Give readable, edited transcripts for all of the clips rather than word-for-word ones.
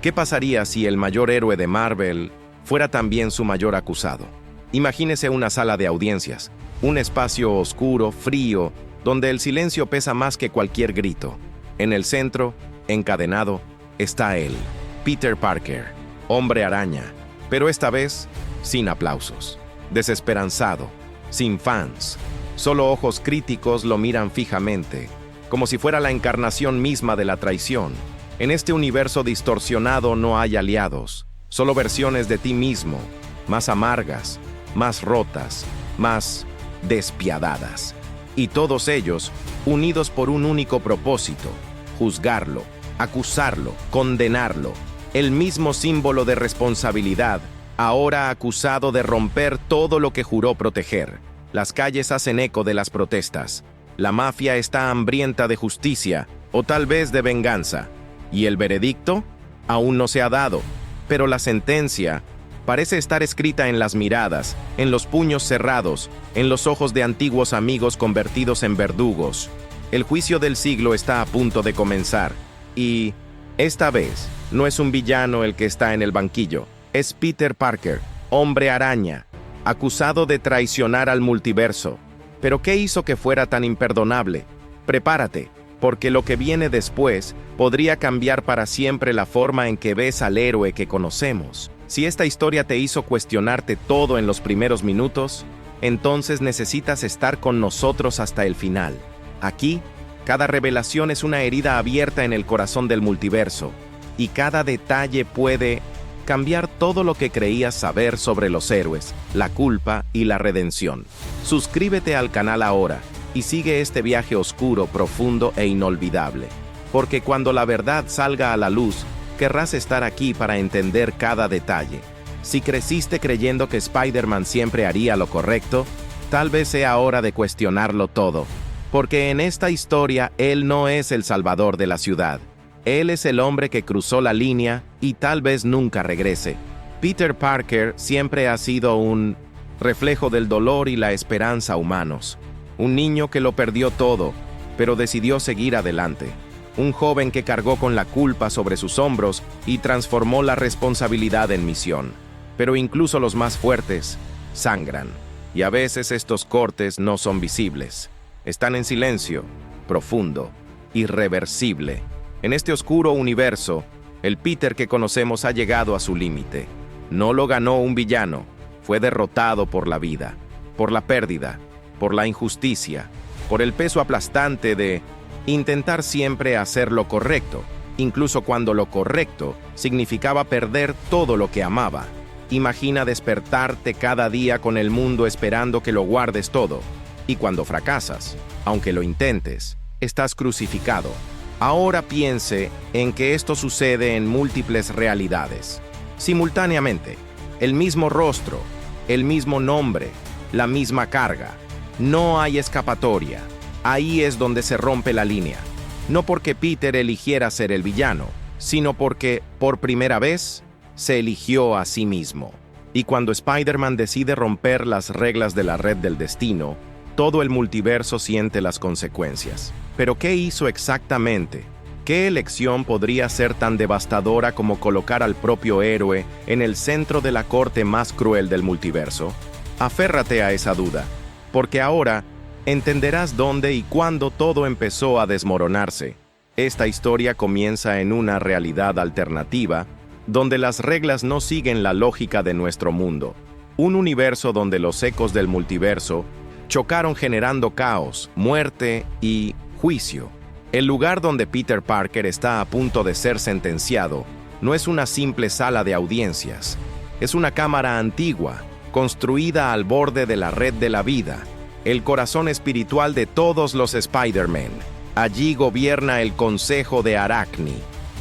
¿Qué pasaría si el mayor héroe de Marvel fuera también su mayor acusado? Imagínese una sala de audiencias, un espacio oscuro, frío, donde el silencio pesa más que cualquier grito. En el centro, encadenado, está él, Peter Parker, Hombre Araña, pero esta vez sin aplausos, desesperanzado, sin fans. Solo ojos críticos lo miran fijamente, como si fuera la encarnación misma de la traición. En este universo distorsionado no hay aliados, solo versiones de ti mismo, más amargas, más rotas, más despiadadas. Y todos ellos unidos por un único propósito: juzgarlo, acusarlo, condenarlo. El mismo símbolo de responsabilidad, ahora acusado de romper todo lo que juró proteger. Las calles hacen eco de las protestas. La mafia está hambrienta de justicia, o tal vez de venganza. ¿Y el veredicto? Aún no se ha dado, pero la sentencia parece estar escrita en las miradas, en los puños cerrados, en los ojos de antiguos amigos convertidos en verdugos. El juicio del siglo está a punto de comenzar, y esta vez no es un villano el que está en el banquillo, es Peter Parker, Hombre Araña, acusado de traicionar al multiverso. ¿Pero qué hizo que fuera tan imperdonable? Prepárate, porque lo que viene después podría cambiar para siempre la forma en que ves al héroe que conocemos. Si esta historia te hizo cuestionarte todo en los primeros minutos, entonces necesitas estar con nosotros hasta el final. Aquí, cada revelación es una herida abierta en el corazón del multiverso, y cada detalle puede cambiar todo lo que creías saber sobre los héroes, la culpa y la redención. Suscríbete al canal ahora y sigue este viaje oscuro, profundo e inolvidable, porque cuando la verdad salga a la luz, querrás estar aquí para entender cada detalle. Si creciste creyendo que Spider-Man siempre haría lo correcto, tal vez sea hora de cuestionarlo todo, porque en esta historia él no es el salvador de la ciudad. Él es el hombre que cruzó la línea y tal vez nunca regrese. Peter Parker siempre ha sido un reflejo del dolor y la esperanza humanos. Un niño que lo perdió todo, pero decidió seguir adelante. Un joven que cargó con la culpa sobre sus hombros y transformó la responsabilidad en misión. Pero incluso los más fuertes sangran, y a veces estos cortes no son visibles. Están en silencio, profundo, irreversible. En este oscuro universo, el Peter que conocemos ha llegado a su límite. No lo ganó un villano, fue derrotado por la vida, por la pérdida, por la injusticia, por el peso aplastante de intentar siempre hacer lo correcto, incluso cuando lo correcto significaba perder todo lo que amaba. Imagina despertarte cada día con el mundo esperando que lo guardes todo, y cuando fracasas, aunque lo intentes, estás crucificado. Ahora piense en que esto sucede en múltiples realidades. Simultáneamente, el mismo rostro, el mismo nombre, la misma carga. No hay escapatoria. Ahí es donde se rompe la línea. No porque Peter eligiera ser el villano, sino porque, por primera vez, se eligió a sí mismo. Y cuando Spider-Man decide romper las reglas de la red del destino, todo el multiverso siente las consecuencias. ¿Pero qué hizo exactamente? ¿Qué elección podría ser tan devastadora como colocar al propio héroe en el centro de la corte más cruel del multiverso? Aférrate a esa duda, porque ahora entenderás dónde y cuándo todo empezó a desmoronarse. Esta historia comienza en una realidad alternativa, donde las reglas no siguen la lógica de nuestro mundo. Un universo donde los ecos del multiverso chocaron generando caos, muerte y juicio. El lugar donde Peter Parker está a punto de ser sentenciado no es una simple sala de audiencias. Es una cámara antigua, construida al borde de la red de la vida, el corazón espiritual de todos los Spider-Man. Allí gobierna el Consejo de Arachne,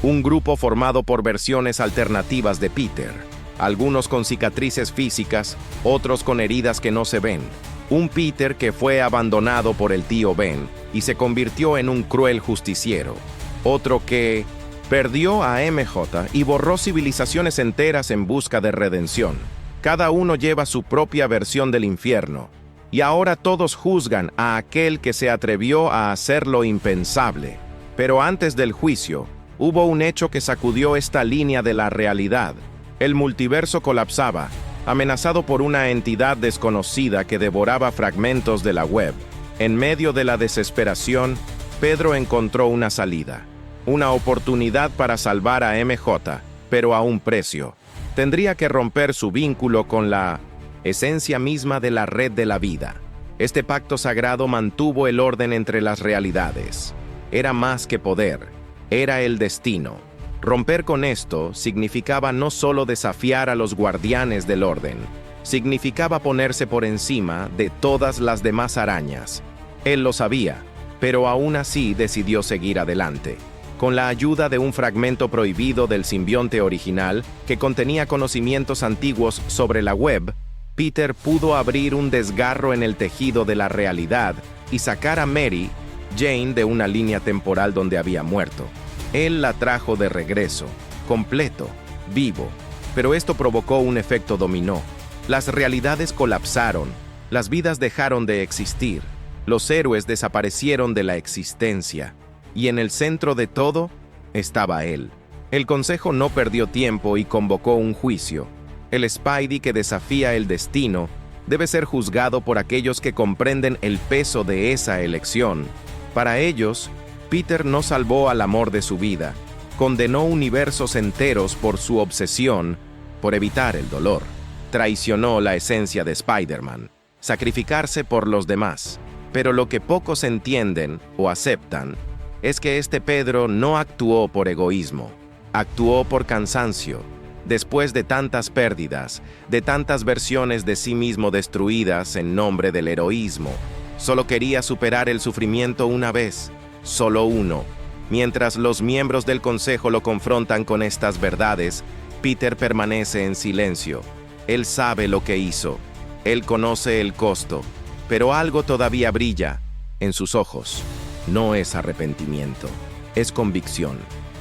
un grupo formado por versiones alternativas de Peter, algunos con cicatrices físicas, otros con heridas que no se ven. Un Peter que fue abandonado por el tío Ben y se convirtió en un cruel justiciero. Otro que perdió a MJ y borró civilizaciones enteras en busca de redención. Cada uno lleva su propia versión del infierno, y ahora todos juzgan a aquel que se atrevió a hacer lo impensable. Pero antes del juicio, Hubo un hecho que sacudió esta línea de la realidad. El multiverso colapsaba, amenazado por una entidad desconocida que devoraba fragmentos de la web. En medio de la desesperación, Pedro encontró una salida, una oportunidad para salvar a MJ, pero a un precio. Tendría que romper su vínculo con la esencia misma de la red de la vida. Este pacto sagrado mantuvo el orden entre las realidades. Era más que poder, era el destino. Romper con esto significaba no solo desafiar a los guardianes del orden, significaba ponerse por encima de todas las demás arañas. Él lo sabía, pero aún así decidió seguir adelante. Con la ayuda de un fragmento prohibido del simbionte original que contenía conocimientos antiguos sobre la web, Peter pudo abrir un desgarro en el tejido de la realidad y sacar a Mary Jane de una línea temporal donde había muerto. Él la trajo de regreso, completo, vivo, pero esto provocó un efecto dominó. Las realidades colapsaron, las vidas dejaron de existir, los héroes desaparecieron de la existencia, y en el centro de todo estaba él. El Consejo no perdió tiempo y convocó un juicio. El Spidey que desafía el destino debe ser juzgado por aquellos que comprenden el peso de esa elección. Para ellos, Peter no salvó al amor de su vida, condenó universos enteros por su obsesión, por evitar el dolor. Traicionó la esencia de Spider-Man, sacrificarse por los demás. Pero lo que pocos entienden o aceptan es que este Pedro no actuó por egoísmo, actuó por cansancio. Después de tantas pérdidas, de tantas versiones de sí mismo destruidas en nombre del heroísmo, solo quería superar el sufrimiento una vez, solo uno. Mientras los miembros del Consejo lo confrontan con estas verdades, Peter permanece en silencio. Él sabe lo que hizo, él conoce el costo, pero algo todavía brilla en sus ojos. No es arrepentimiento, es convicción.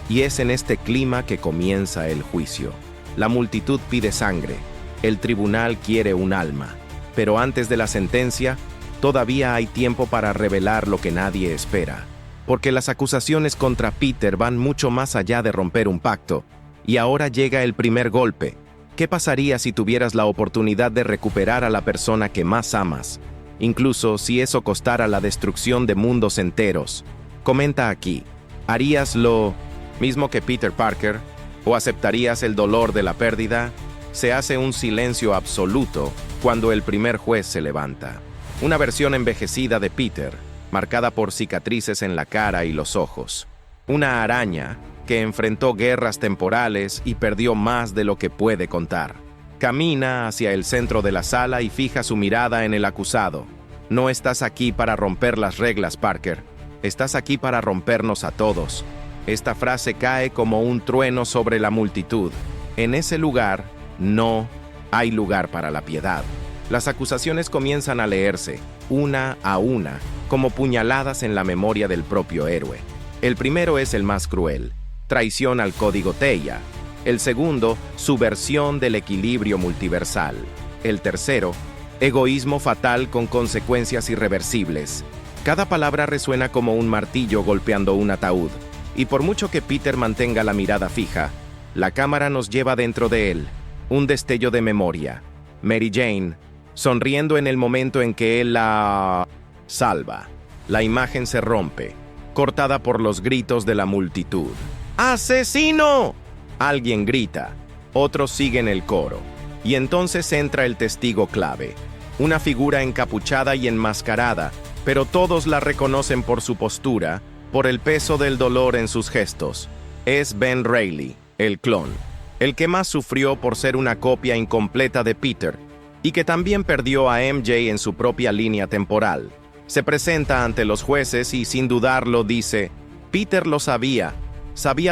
Y es en este clima que comienza el juicio. La multitud pide sangre, el tribunal quiere un alma, pero antes de la sentencia, todavía hay tiempo para revelar lo que nadie espera, porque las acusaciones contra Peter van mucho más allá de romper un pacto, y ahora llega el primer golpe. ¿Qué pasaría si tuvieras la oportunidad de recuperar a la persona que más amas, incluso si eso costara la destrucción de mundos enteros? Comenta aquí, ¿harías lo mismo que Peter Parker? ¿O aceptarías el dolor de la pérdida? Se hace un silencio absoluto cuando el primer juez se levanta. Una versión envejecida de Peter, marcada por cicatrices en la cara y los ojos. Una araña que enfrentó guerras temporales y perdió más de lo que puede contar. Camina hacia el centro de la sala y fija su mirada en el acusado. No estás aquí para romper las reglas, Parker. Estás aquí para rompernos a todos. Esta frase cae como un trueno sobre la multitud. En ese lugar, no hay lugar para la piedad. Las acusaciones comienzan a leerse, una a una, como puñaladas en la memoria del propio héroe. El primero es el más cruel, traición al código Theia. El segundo, subversión del equilibrio multiversal. El tercero, egoísmo fatal con consecuencias irreversibles. Cada palabra resuena como un martillo golpeando un ataúd. Y por mucho que Peter mantenga la mirada fija, la cámara nos lleva dentro de él, un destello de memoria. Mary Jane, sonriendo en el momento en que él la salva. La imagen se rompe, cortada por los gritos de la multitud. ¡Asesino!, alguien grita, otros siguen el coro. Y entonces entra el testigo clave, una figura encapuchada y enmascarada, pero todos la reconocen por su postura, por el peso del dolor en sus gestos. Es Ben Reilly, el clon, el que más sufrió por ser una copia incompleta de Peter, y que también perdió a MJ en su propia línea temporal. Se presenta ante los jueces y sin dudarlo dice, Peter lo sabía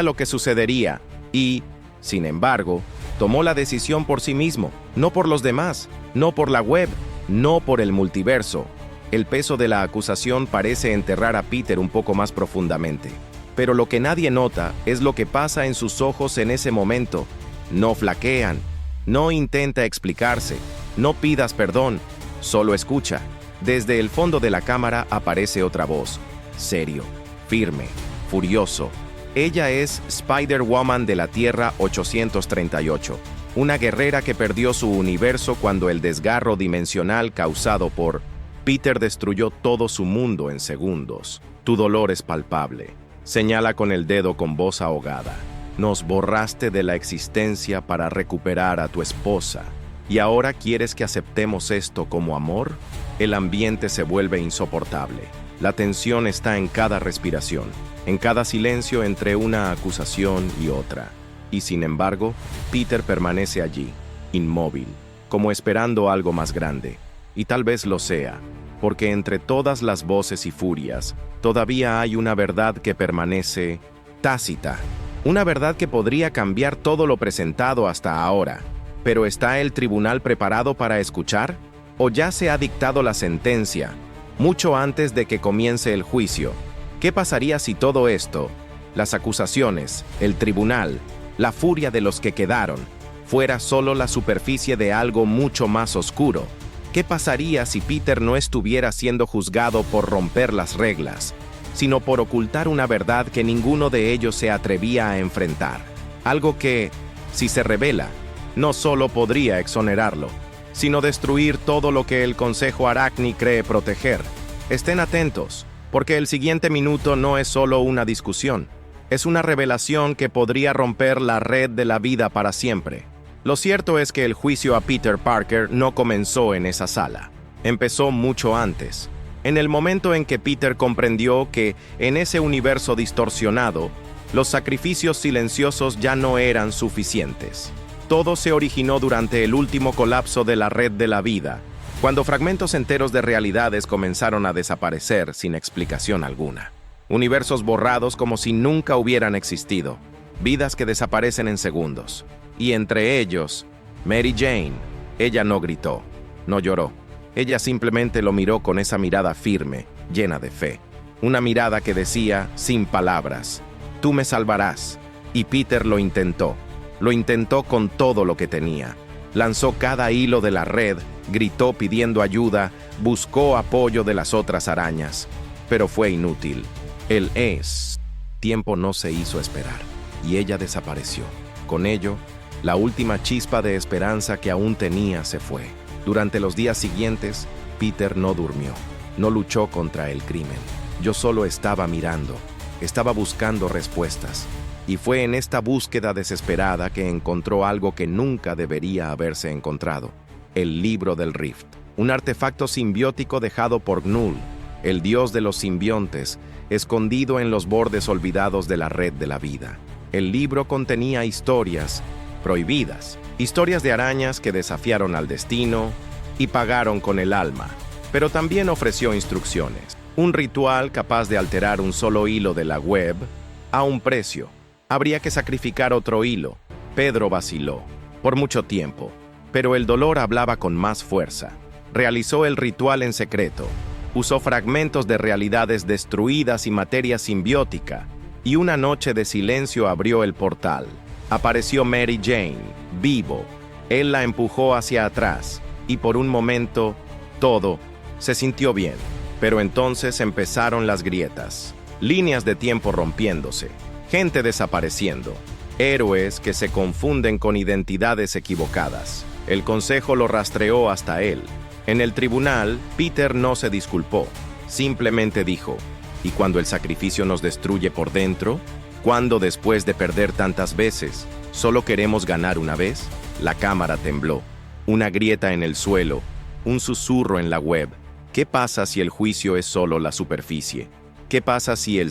lo que sucedería, y, sin embargo, tomó la decisión por sí mismo, no por los demás, no por la web, no por el multiverso. El peso de la acusación parece enterrar a Peter un poco más profundamente. Pero lo que nadie nota es lo que pasa en sus ojos en ese momento. No flaquean, no intenta explicarse, no pidas perdón, solo escucha. Desde el fondo de la cámara aparece otra voz, serio, firme, furioso. Ella es Spider-Woman de la Tierra 838, una guerrera que perdió su universo cuando el desgarro dimensional causado por Peter destruyó todo su mundo en segundos. Tu dolor es palpable. Señala con el dedo con voz ahogada. Nos borraste de la existencia para recuperar a tu esposa. ¿Y ahora quieres que aceptemos esto como amor? El ambiente se vuelve insoportable. La tensión está en cada respiración, en cada silencio entre una acusación y otra. Y sin embargo, Peter permanece allí, inmóvil, como esperando algo más grande. Y tal vez lo sea, porque entre todas las voces y furias, todavía hay una verdad que permanece tácita. Una verdad que podría cambiar todo lo presentado hasta ahora. ¿Pero está el tribunal preparado para escuchar? ¿O ya se ha dictado la sentencia, mucho antes de que comience el juicio? ¿Qué pasaría si todo esto, las acusaciones, el tribunal, la furia de los que quedaron, fuera solo la superficie de algo mucho más oscuro? ¿Qué pasaría si Peter no estuviera siendo juzgado por romper las reglas, sino por ocultar una verdad que ninguno de ellos se atrevía a enfrentar? Algo que, si se revela, no solo podría exonerarlo, sino destruir todo lo que el Consejo Arachni cree proteger. Estén atentos, porque el siguiente minuto no es solo una discusión, es una revelación que podría romper la red de la vida para siempre. Lo cierto es que el juicio a Peter Parker no comenzó en esa sala. Empezó mucho antes, en el momento en que Peter comprendió que, en ese universo distorsionado, los sacrificios silenciosos ya no eran suficientes. Todo se originó durante el último colapso de la red de la vida, cuando fragmentos enteros de realidades comenzaron a desaparecer sin explicación alguna. Universos borrados como si nunca hubieran existido, vidas que desaparecen en segundos. Y entre ellos, Mary Jane. Ella no gritó, no lloró. Ella simplemente lo miró con esa mirada firme, llena de fe. Una mirada que decía, sin palabras, «Tú me salvarás». Y Peter lo intentó. Lo intentó con todo lo que tenía. Lanzó cada hilo de la red, gritó pidiendo ayuda, buscó apoyo de las otras arañas. Pero fue inútil. El tiempo no se hizo esperar, y ella desapareció. Con ello, la última chispa de esperanza que aún tenía se fue. Durante los días siguientes, Peter no durmió, no luchó contra el crimen. Yo solo estaba mirando, estaba buscando respuestas. Y fue en esta búsqueda desesperada que encontró algo que nunca debería haberse encontrado: el libro del Rift, un artefacto simbiótico dejado por Knull, el dios de los simbiontes, escondido en los bordes olvidados de la red de la vida. El libro contenía historias prohibidas, historias de arañas que desafiaron al destino y pagaron con el alma, pero también ofreció instrucciones, un ritual capaz de alterar un solo hilo de la web a un precio. Habría que sacrificar otro hilo. Pedro vaciló por mucho tiempo, pero el dolor hablaba con más fuerza. Realizó el ritual en secreto, usó fragmentos de realidades destruidas y materia simbiótica, y una noche de silencio abrió el portal. Apareció Mary Jane, vivo. Él la empujó hacia atrás, y por un momento, todo se sintió bien. Pero entonces empezaron las grietas, líneas de tiempo rompiéndose, gente desapareciendo, héroes que se confunden con identidades equivocadas. El consejo lo rastreó hasta él. En el tribunal, Peter no se disculpó, simplemente dijo: ¿y cuando el sacrificio nos destruye por dentro? ¿Cuándo, después de perder tantas veces, solo queremos ganar una vez? La cámara tembló, una grieta en el suelo, un susurro en la web. ¿Qué pasa si el juicio es solo la superficie? ¿Qué pasa si el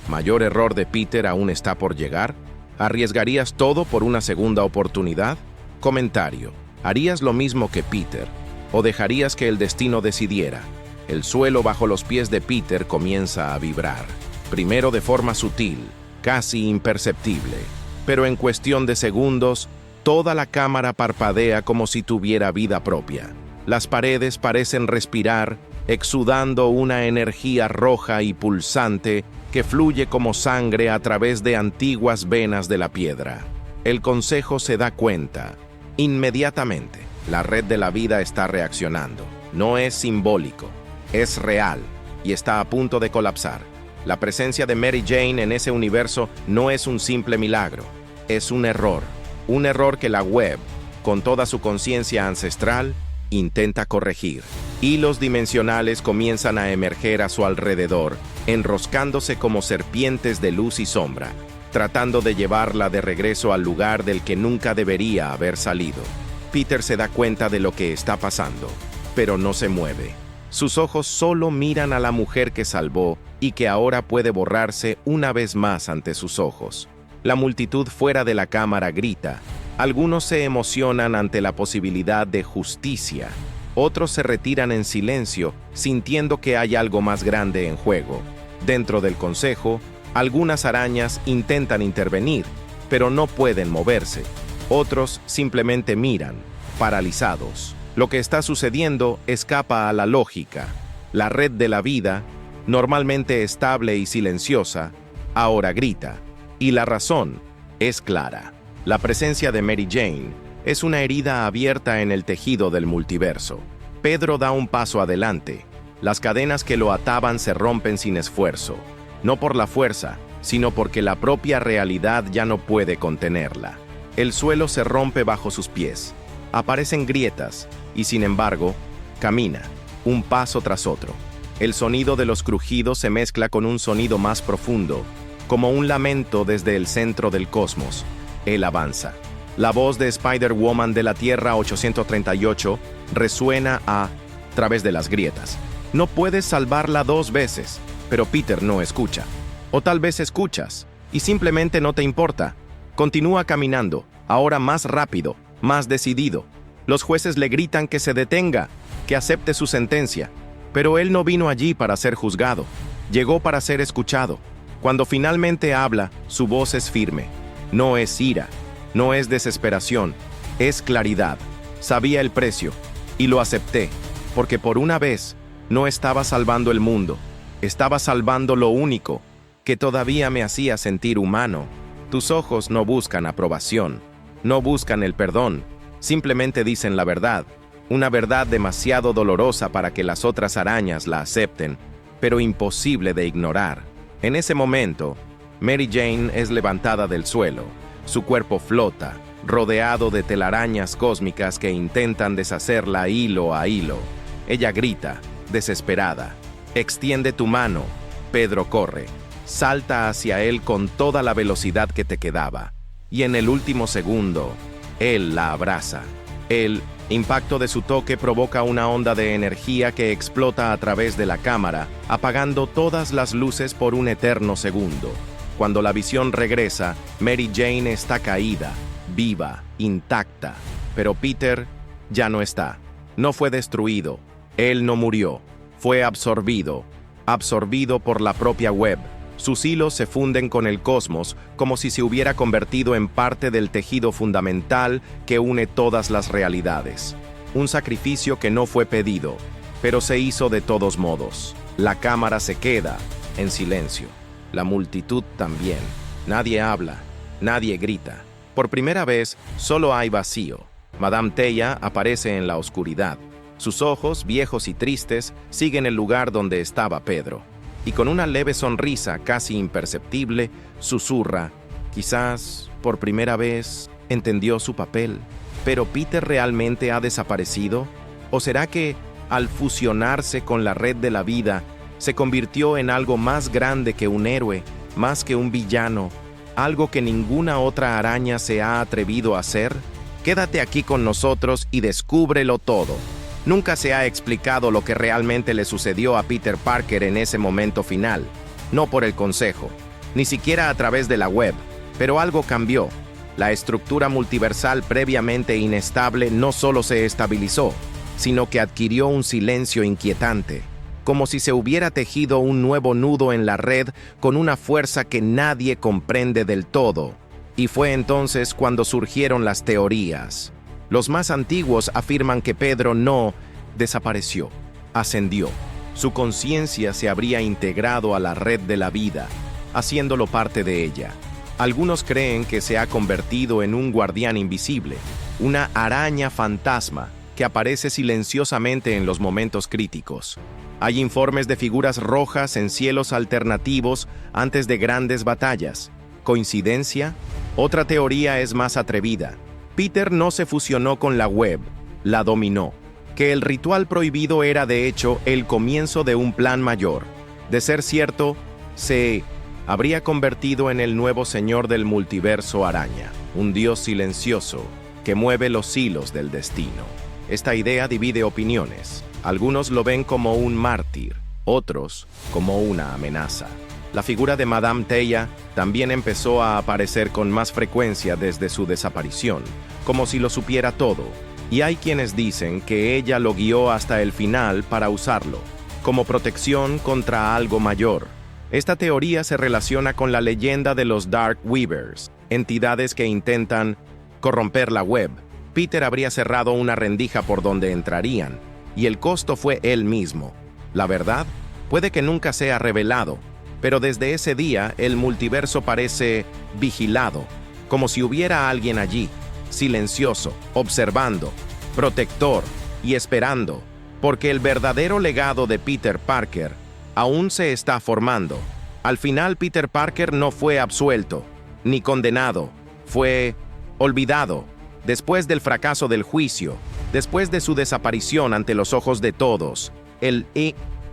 mayor error de Peter aún está por llegar? ¿Arriesgarías todo por una segunda oportunidad? Comentario: ¿harías lo mismo que Peter? ¿O dejarías que el destino decidiera? El suelo bajo los pies de Peter comienza a vibrar. Primero de forma sutil, casi imperceptible. Pero en cuestión de segundos, toda la cámara parpadea como si tuviera vida propia. Las paredes parecen respirar, exudando una energía roja y pulsante que fluye como sangre a través de antiguas venas de la piedra. El consejo se da cuenta. Inmediatamente, la red de la vida está reaccionando. No es simbólico, es real y está a punto de colapsar. La presencia de Mary Jane en ese universo no es un simple milagro, es un error que la web, con toda su conciencia ancestral, intenta corregir. Hilos dimensionales comienzan a emerger a su alrededor, enroscándose como serpientes de luz y sombra, tratando de llevarla de regreso al lugar del que nunca debería haber salido. Peter se da cuenta de lo que está pasando, pero no se mueve. Sus ojos solo miran a la mujer que salvó y que ahora puede borrarse una vez más ante sus ojos. La multitud fuera de la cámara grita. Algunos se emocionan ante la posibilidad de justicia. Otros se retiran en silencio, sintiendo que hay algo más grande en juego. Dentro del consejo, algunas arañas intentan intervenir, pero no pueden moverse. Otros simplemente miran, paralizados. Lo que está sucediendo escapa a la lógica. La red de la vida, normalmente estable y silenciosa, ahora grita. Y la razón es clara. La presencia de Mary Jane es una herida abierta en el tejido del multiverso. Pedro da un paso adelante. Las cadenas que lo ataban se rompen sin esfuerzo. No por la fuerza, sino porque la propia realidad ya no puede contenerla. El suelo se rompe bajo sus pies. Aparecen grietas y, sin embargo, camina, un paso tras otro. El sonido de los crujidos se mezcla con un sonido más profundo, como un lamento desde el centro del cosmos. Él avanza. La voz de Spider-Woman de la Tierra 838 resuena a través de las grietas. No puedes salvarla 2 veces, pero Peter no escucha. O tal vez escuchas, y simplemente no te importa. Continúa caminando, ahora más rápido, más decidido. Los jueces le gritan que se detenga, que acepte su sentencia. Pero él no vino allí para ser juzgado. Llegó para ser escuchado. Cuando finalmente habla, su voz es firme. No es ira, no es desesperación, es claridad. Sabía el precio, y lo acepté, porque por una vez no estaba salvando el mundo, estaba salvando lo único que todavía me hacía sentir humano. Tus ojos no buscan aprobación, no buscan el perdón, simplemente dicen la verdad, una verdad demasiado dolorosa para que las otras arañas la acepten, pero imposible de ignorar. En ese momento, Mary Jane es levantada del suelo. Su cuerpo flota, rodeado de telarañas cósmicas que intentan deshacerla hilo a hilo. Ella grita, desesperada. Extiende tu mano. Pedro corre. Salta hacia él con toda la velocidad que te quedaba. Y en el último segundo, él la abraza. El impacto de su toque provoca una onda de energía que explota a través de la cámara, apagando todas las luces por un eterno segundo. Cuando la visión regresa, Mary Jane está caída, viva, intacta. Pero Peter ya no está. No fue destruido. Él no murió. Fue absorbido por la propia web. Sus hilos se funden con el cosmos, como si se hubiera convertido en parte del tejido fundamental que une todas las realidades. Un sacrificio que no fue pedido, pero se hizo de todos modos. La cámara se queda en silencio. La multitud también. Nadie habla, nadie grita. Por primera vez, solo hay vacío. Madame Teia aparece en la oscuridad. Sus ojos, viejos y tristes, siguen el lugar donde estaba Pedro. Y con una leve sonrisa casi imperceptible, susurra. Quizás, por primera vez, entendió su papel. ¿Pero Peter realmente ha desaparecido? ¿O será que, al fusionarse con la red de la vida, se convirtió en algo más grande que un héroe, más que un villano, algo que ninguna otra araña se ha atrevido a hacer? Quédate aquí con nosotros y descúbrelo todo. Nunca se ha explicado lo que realmente le sucedió a Peter Parker en ese momento final, no por el consejo, ni siquiera a través de la web, pero algo cambió. La estructura multiversal previamente inestable no solo se estabilizó, sino que adquirió un silencio inquietante, como si se hubiera tejido un nuevo nudo en la red con una fuerza que nadie comprende del todo. Y fue entonces cuando surgieron las teorías. Los más antiguos afirman que Pedro no desapareció, ascendió. Su conciencia se habría integrado a la red de la vida, haciéndolo parte de ella. Algunos creen que se ha convertido en un guardián invisible, una araña fantasma que aparece silenciosamente en los momentos críticos. Hay informes de figuras rojas en cielos alternativos antes de grandes batallas. ¿Coincidencia? Otra teoría es más atrevida. Peter no se fusionó con la web, la dominó. Que el ritual prohibido era de hecho el comienzo de un plan mayor. De ser cierto, se habría convertido en el nuevo señor del multiverso araña, un dios silencioso que mueve los hilos del destino. Esta idea divide opiniones. Algunos lo ven como un mártir, otros como una amenaza. La figura de Madame Teia también empezó a aparecer con más frecuencia desde su desaparición, como si lo supiera todo, y hay quienes dicen que ella lo guió hasta el final para usarlo, como protección contra algo mayor. Esta teoría se relaciona con la leyenda de los Dark Weavers, entidades que intentan corromper la web. Peter habría cerrado una rendija por donde entrarían, y el costo fue él mismo. La verdad, puede que nunca sea revelado, pero desde ese día el multiverso parece vigilado, como si hubiera alguien allí, silencioso, observando, protector y esperando, porque el verdadero legado de Peter Parker aún se está formando. Al final Peter Parker no fue absuelto, ni condenado, fue olvidado. Después del fracaso del juicio, después de su desaparición ante los ojos de todos, el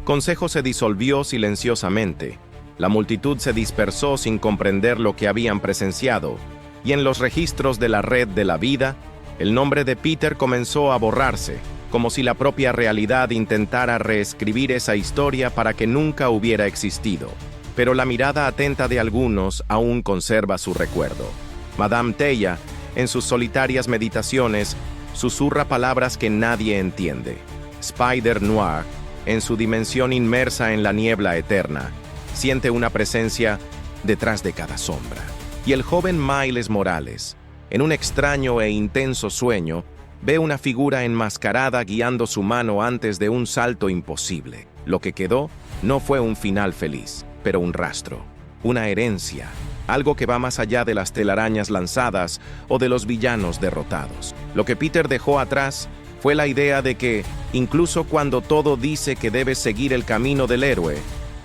consejo se disolvió silenciosamente. La multitud se dispersó sin comprender lo que habían presenciado, y en los registros de la red de la vida, el nombre de Peter comenzó a borrarse, como si la propia realidad intentara reescribir esa historia para que nunca hubiera existido. Pero la mirada atenta de algunos aún conserva su recuerdo. Madame Teia, en sus solitarias meditaciones, susurra palabras que nadie entiende. Spider-Noir, en su dimensión inmersa en la niebla eterna, siente una presencia detrás de cada sombra. Y el joven Miles Morales, en un extraño e intenso sueño, ve una figura enmascarada guiando su mano antes de un salto imposible. Lo que quedó no fue un final feliz, pero un rastro, una herencia, algo que va más allá de las telarañas lanzadas o de los villanos derrotados. Lo que Peter dejó atrás fue la idea de que, incluso cuando todo dice que debes seguir el camino del héroe,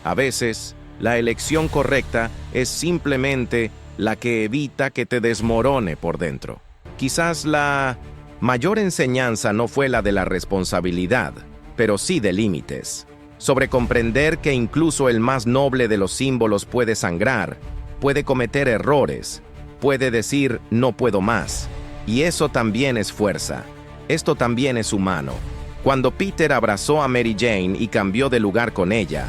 a veces la elección correcta es simplemente la que evita que te desmorone por dentro. Quizás la mayor enseñanza no fue la de la responsabilidad, pero sí de límites, sobre comprender que incluso el más noble de los símbolos puede sangrar, puede cometer errores, puede decir no puedo más, y eso también es fuerza, esto también es humano. Cuando Peter abrazó a Mary Jane y cambió de lugar con ella,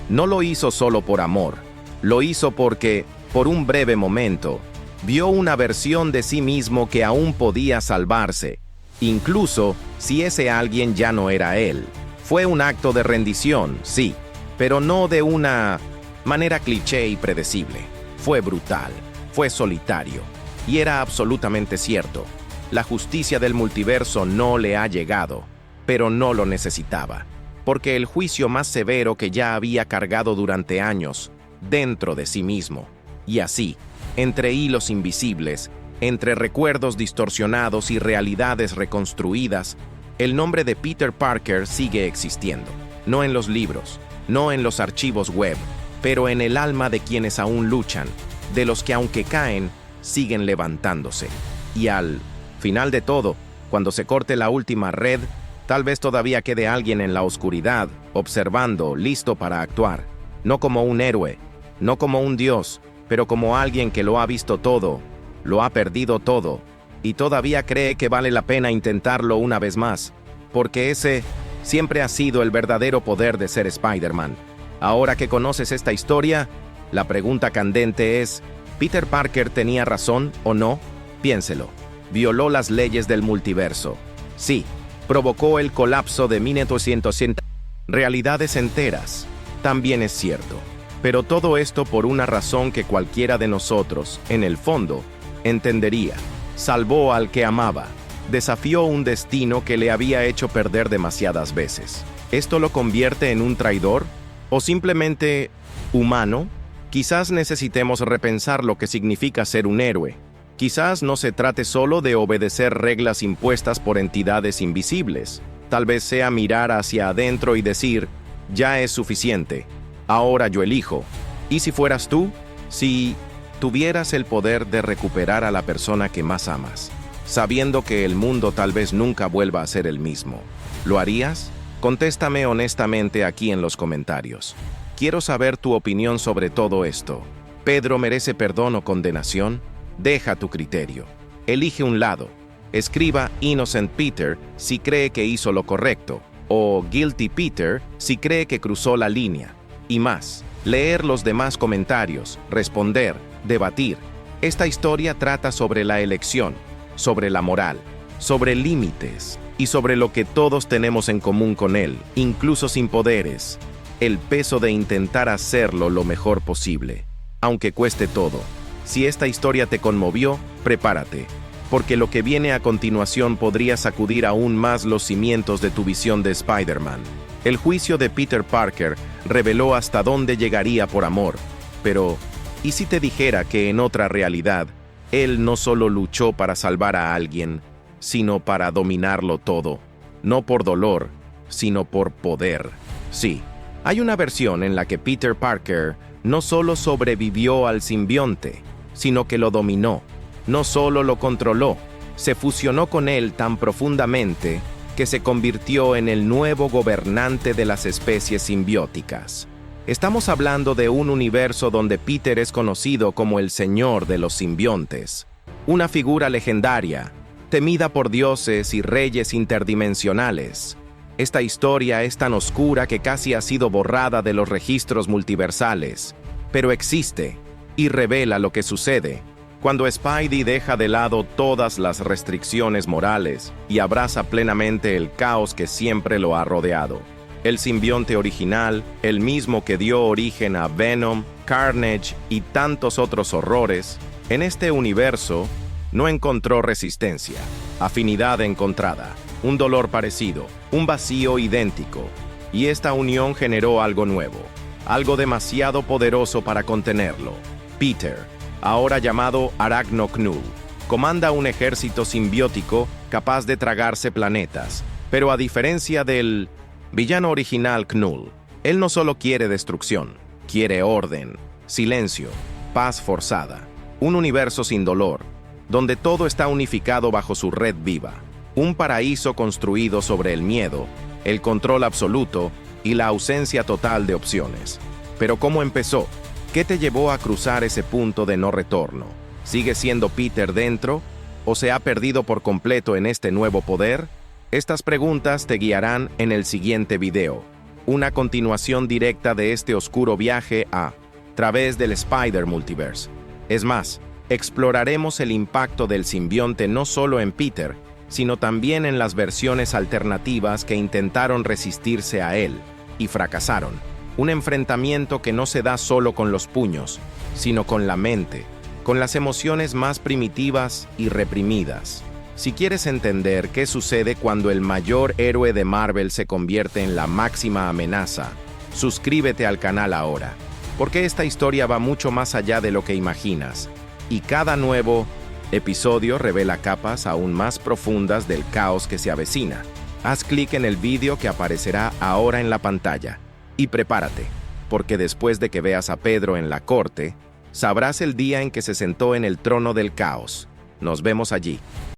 no lo hizo solo por amor, lo hizo porque, por un breve momento, vio una versión de sí mismo que aún podía salvarse, incluso si ese alguien ya no era él. Fue un acto de rendición, sí, pero no de una manera cliché y predecible. Fue brutal, fue solitario, y era absolutamente cierto. La justicia del multiverso no le ha llegado, pero no lo necesitaba, porque el juicio más severo que ya había cargado durante años, dentro de sí mismo, y así, entre hilos invisibles, entre recuerdos distorsionados y realidades reconstruidas, el nombre de Peter Parker sigue existiendo, no en los libros, no en los archivos web, pero en el alma de quienes aún luchan, de los que aunque caen, siguen levantándose. Y al final de todo, cuando se corte la última red, tal vez todavía quede alguien en la oscuridad, observando, listo para actuar, no como un héroe, no como un dios, pero como alguien que lo ha visto todo, lo ha perdido todo, y todavía cree que vale la pena intentarlo una vez más, porque ese siempre ha sido el verdadero poder de ser Spider-Man. Ahora que conoces esta historia, la pregunta candente es, ¿Peter Parker tenía razón o no? Piénselo. Violó las leyes del multiverso. Sí, provocó el colapso de 1960 realidades enteras. También es cierto. Pero todo esto por una razón que cualquiera de nosotros, en el fondo, entendería. Salvó al que amaba. Desafió un destino que le había hecho perder demasiadas veces. ¿Esto lo convierte en un traidor? ¿O simplemente humano? Quizás necesitemos repensar lo que significa ser un héroe. Quizás no se trate solo de obedecer reglas impuestas por entidades invisibles. Tal vez sea mirar hacia adentro y decir, Ya es suficiente. Ahora yo elijo. ¿Y si fueras tú? Si tuvieras el poder de recuperar a la persona que más amas, sabiendo que el mundo tal vez nunca vuelva a ser el mismo, ¿lo harías? Contéstame honestamente aquí en los comentarios. Quiero saber tu opinión sobre todo esto. ¿Pedro merece perdón o condenación? Deja tu criterio. Elige un lado. Escriba Innocent Peter si cree que hizo lo correcto, o Guilty Peter si cree que cruzó la línea. Y más, leer los demás comentarios, responder, debatir. Esta historia trata sobre la elección, sobre la moral, sobre límites y sobre lo que todos tenemos en común con él, incluso sin poderes. El peso de intentar hacerlo lo mejor posible, aunque cueste todo. Si esta historia te conmovió, prepárate, porque lo que viene a continuación podría sacudir aún más los cimientos de tu visión de Spider-Man. El juicio de Peter Parker reveló hasta dónde llegaría por amor, pero ¿y si te dijera que en otra realidad, él no solo luchó para salvar a alguien, sino para dominarlo todo, no por dolor, sino por poder? Sí, hay una versión en la que Peter Parker no solo sobrevivió al simbionte, sino que lo dominó. No solo lo controló, se fusionó con él tan profundamente que se convirtió en el nuevo gobernante de las especies simbióticas. Estamos hablando de un universo donde Peter es conocido como el Señor de los Simbiontes, una figura legendaria, temida por dioses y reyes interdimensionales. Esta historia es tan oscura que casi ha sido borrada de los registros multiversales, pero existe y revela lo que sucede cuando Spidey deja de lado todas las restricciones morales y abraza plenamente el caos que siempre lo ha rodeado. El simbionte original, el mismo que dio origen a Venom, Carnage y tantos otros horrores, en este universo no encontró resistencia, afinidad encontrada, un dolor parecido, un vacío idéntico, y esta unión generó algo nuevo, algo demasiado poderoso para contenerlo. Peter, ahora llamado Arachno Knull, comanda un ejército simbiótico capaz de tragarse planetas, pero a diferencia del villano original Knull, él no solo quiere destrucción, quiere orden, silencio, paz forzada, un universo sin dolor, donde todo está unificado bajo su red viva, un paraíso construido sobre el miedo, el control absoluto y la ausencia total de opciones. Pero ¿cómo empezó? ¿Qué te llevó a cruzar ese punto de no retorno? ¿Sigue siendo Peter dentro? ¿O se ha perdido por completo en este nuevo poder? Estas preguntas te guiarán en el siguiente video, una continuación directa de este oscuro viaje a través del Spider-Multiverse. Es más, exploraremos el impacto del simbionte no solo en Peter, sino también en las versiones alternativas que intentaron resistirse a él y fracasaron. Un enfrentamiento que no se da solo con los puños, sino con la mente, con las emociones más primitivas y reprimidas. Si quieres entender qué sucede cuando el mayor héroe de Marvel se convierte en la máxima amenaza, suscríbete al canal ahora, porque esta historia va mucho más allá de lo que imaginas, y cada nuevo episodio revela capas aún más profundas del caos que se avecina. Haz clic en el vídeo que aparecerá ahora en la pantalla. Y prepárate, porque después de que veas a Pedro en la corte, sabrás el día en que se sentó en el trono del caos. Nos vemos allí.